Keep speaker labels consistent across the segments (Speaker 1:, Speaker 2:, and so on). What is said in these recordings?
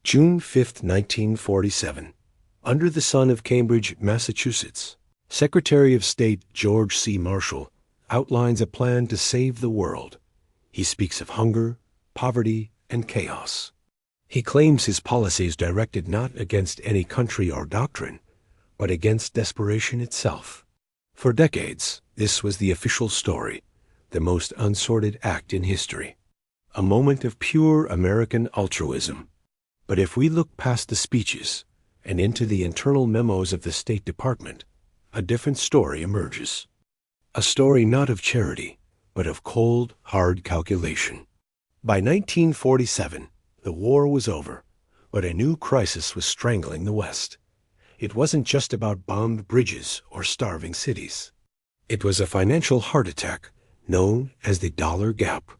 Speaker 1: June 5, 1947. Under the sun of Cambridge, Massachusetts, Secretary of State George C. Marshall outlines a plan to save the world. He speaks of hunger, poverty, and chaos. He claims his policies directed not against any country or doctrine, but against desperation itself. For decades, this was the official story, the most unsordid act in history. A moment of pure American altruism. But if we look past the speeches and into the internal memos of the State Department, a different story emerges. A story not of charity, but of cold, hard calculation. By 1947, the war was over, but a new crisis was strangling the West. It wasn't just about bombed bridges or starving cities. It was a financial heart attack known as the dollar gap.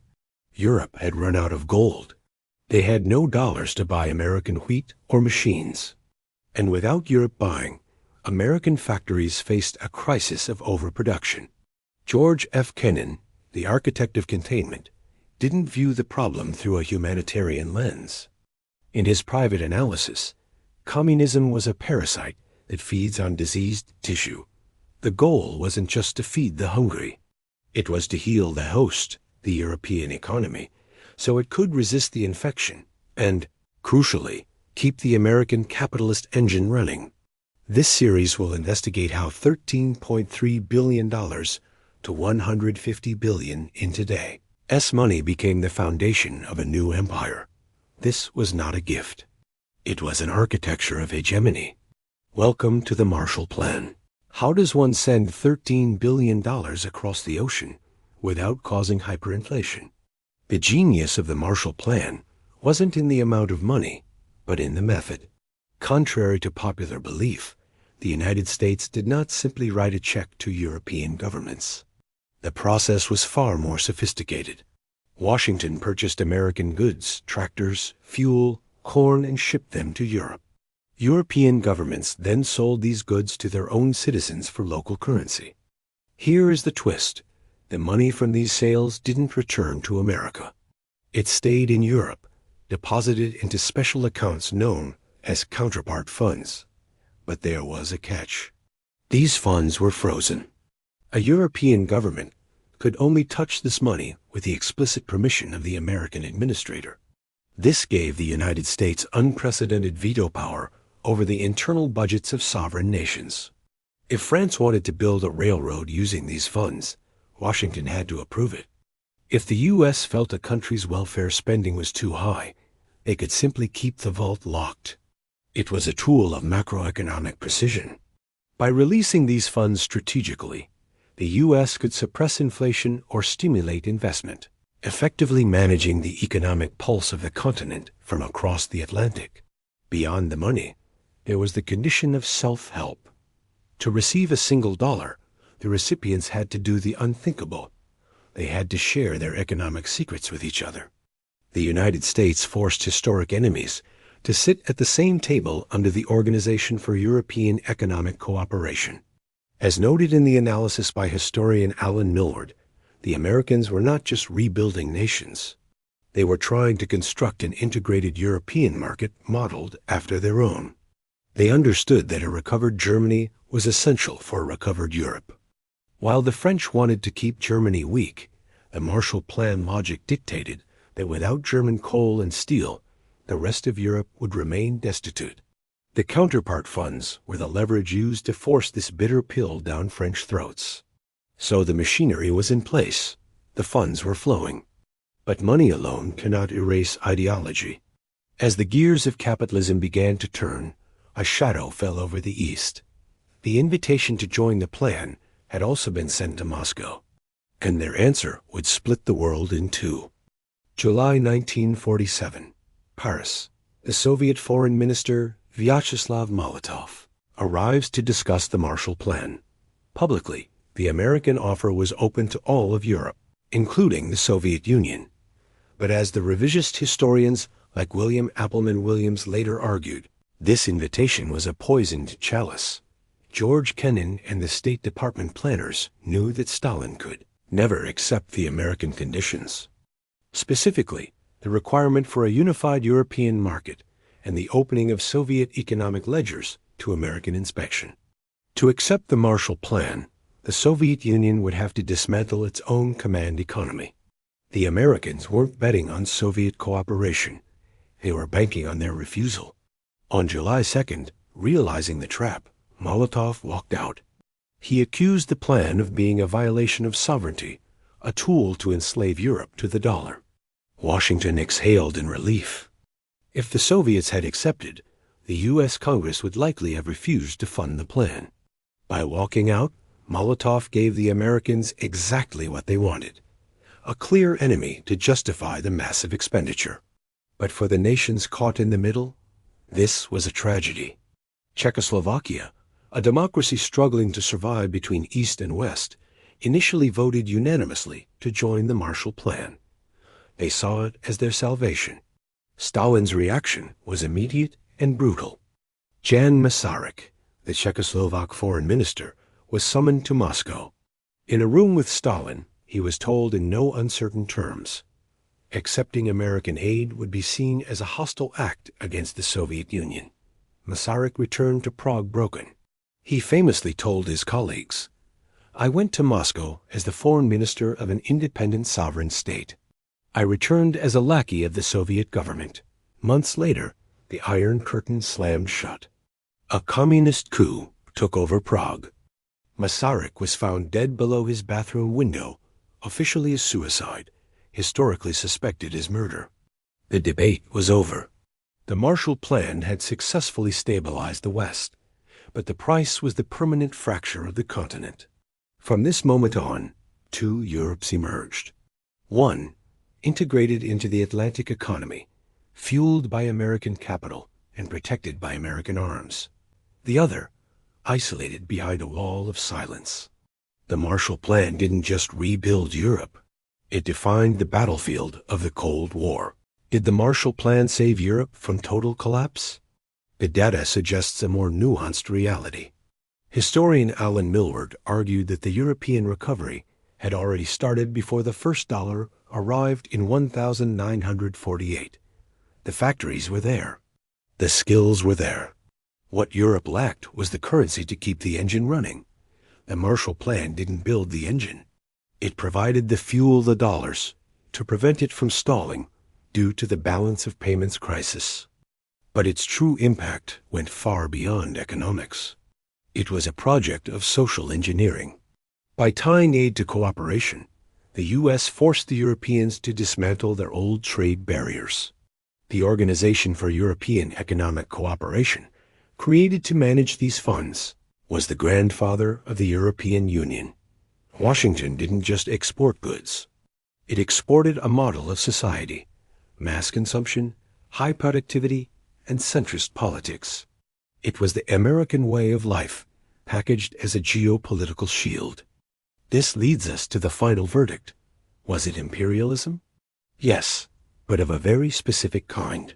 Speaker 1: Europe had run out of gold. They had no dollars to buy American wheat or machines. And without Europe buying, American factories faced a crisis of overproduction. George Kennan, the architect of containment, didn't view the problem through a humanitarian lens. In his private analysis, communism was a parasite that feeds on diseased tissue. The goal wasn't just to feed the hungry. It was to heal the host, the European economy, so it could resist the infection and, crucially, keep the American capitalist engine running. This series will investigate how $13.3 billion to $150 billion in today's money became the foundation of a new empire. This was not a gift. It was an architecture of hegemony. Welcome to the Marshall Plan. How does one send $13 billion across the ocean without causing hyperinflation? The genius of the Marshall Plan wasn't in the amount of money, but in the method. Contrary to popular belief, the United States did not simply write a check to European governments. The process was far more sophisticated. Washington purchased American goods, tractors, fuel, corn, and shipped them to Europe. European governments then sold these goods to their own citizens for local currency. Here is the twist. The money from these sales didn't return to America. It stayed in Europe, deposited into special accounts known as counterpart funds. But there was a catch. These funds were frozen. A European government could only touch this money with the explicit permission of the American administrator. This gave the United States unprecedented veto power over the internal budgets of sovereign nations. If France wanted to build a railroad using these funds, Washington had to approve it. If the U.S. felt a country's welfare spending was too high, they could simply keep the vault locked. It was a tool of macroeconomic precision. By releasing these funds strategically, the U.S. could suppress inflation or stimulate investment, effectively managing the economic pulse of the continent from across the Atlantic. Beyond the money, there was the condition of self-help. To receive a single dollar, the recipients had to do the unthinkable. They had to share their economic secrets with each other. The United States forced historic enemies to sit at the same table under the Organization for European Economic Cooperation. As noted in the analysis by historian Alan Millward, the Americans were not just rebuilding nations. They were trying to construct an integrated European market modeled after their own. They understood that a recovered Germany was essential for a recovered Europe. While the French wanted to keep Germany weak, the Marshall Plan logic dictated that without German coal and steel, the rest of Europe would remain destitute. The counterpart funds were the leverage used to force this bitter pill down French throats. So the machinery was in place. The funds were flowing. But money alone cannot erase ideology. As the gears of capitalism began to turn, a shadow fell over the East. The invitation to join the plan had also been sent to Moscow, and their answer would split the world in two. July 1947, Paris. The Soviet Foreign Minister Vyacheslav Molotov arrives to discuss the Marshall Plan. Publicly, the American offer was open to all of Europe, including the Soviet Union. But as the revisionist historians like William Appleman Williams later argued, this invitation was a poisoned chalice. George Kennan and the State Department planners knew that Stalin could never accept the American conditions. Specifically, the requirement for a unified European market and the opening of Soviet economic ledgers to American inspection. To accept the Marshall Plan, the Soviet Union would have to dismantle its own command economy. The Americans weren't betting on Soviet cooperation. They were banking on their refusal. On July 2nd, realizing the trap, Molotov walked out. He accused the plan of being a violation of sovereignty, a tool to enslave Europe to the dollar. Washington exhaled in relief. If the Soviets had accepted, the U.S. Congress would likely have refused to fund the plan. By walking out, Molotov gave the Americans exactly what they wanted: a clear enemy to justify the massive expenditure. But for the nations caught in the middle, this was a tragedy. Czechoslovakia, a democracy struggling to survive between East and West, initially voted unanimously to join the Marshall Plan. They saw it as their salvation. Stalin's reaction was immediate and brutal. Jan Masaryk, the Czechoslovak foreign minister, was summoned to Moscow. In a room with Stalin, he was told in no uncertain terms, accepting American aid would be seen as a hostile act against the Soviet Union. Masaryk returned to Prague broken. He famously told his colleagues, "I went to Moscow as the foreign minister of an independent sovereign state. I returned as a lackey of the Soviet government. Months later, the Iron Curtain slammed shut. A communist coup took over Prague. Masaryk was found dead below his bathroom window, officially a suicide, historically suspected as murder. The debate was over. The Marshall Plan had successfully stabilized the West, but the price was the permanent fracture of the continent. From this moment on, two Europes emerged. One, integrated into the Atlantic economy, fueled by American capital and protected by American arms. The other, isolated behind a wall of silence. The Marshall Plan didn't just rebuild Europe. It defined the battlefield of the Cold War. Did the Marshall Plan save Europe from total collapse? The data suggests a more nuanced reality. Historian Alan Millward argued that the European recovery had already started before the first dollar arrived in 1948. The factories were there. The skills were there. What Europe lacked was the currency to keep the engine running. The Marshall Plan didn't build the engine. It provided the fuel, the dollars, to prevent it from stalling due to the balance of payments crisis. But its true impact went far beyond economics. It was a project of social engineering. By tying aid to cooperation, the U.S. forced the Europeans to dismantle their old trade barriers. The Organization for European Economic Cooperation, created to manage these funds, was the grandfather of the European Union. Washington didn't just export goods. It exported a model of society: mass consumption, high productivity, and centrist politics. It was the American way of life, packaged as a geopolitical shield. This leads us to the final verdict. Was it imperialism? Yes, but of a very specific kind.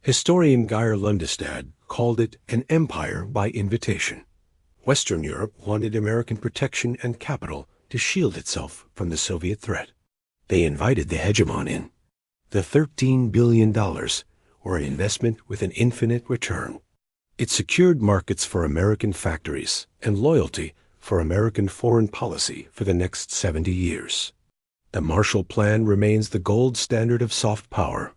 Speaker 1: Historian Geir Lundestad called it an empire by invitation. Western Europe wanted American protection and capital to shield itself from the Soviet threat. They invited the hegemon in. The $13 billion were an investment with an infinite return. It secured markets for American factories and loyalty for American foreign policy for the next 70 years. The Marshall Plan remains the gold standard of soft power.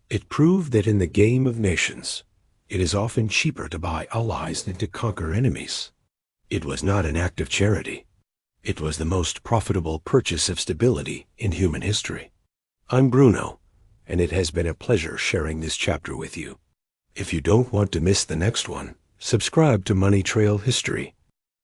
Speaker 1: It proved that in the game of nations, it is often cheaper to buy allies than to conquer enemies. It was not an act of charity. It was the most profitable purchase of stability in human history. I'm Bruno, and it has been a pleasure sharing this chapter with you. If you don't want to miss the next one, subscribe to Money Trail History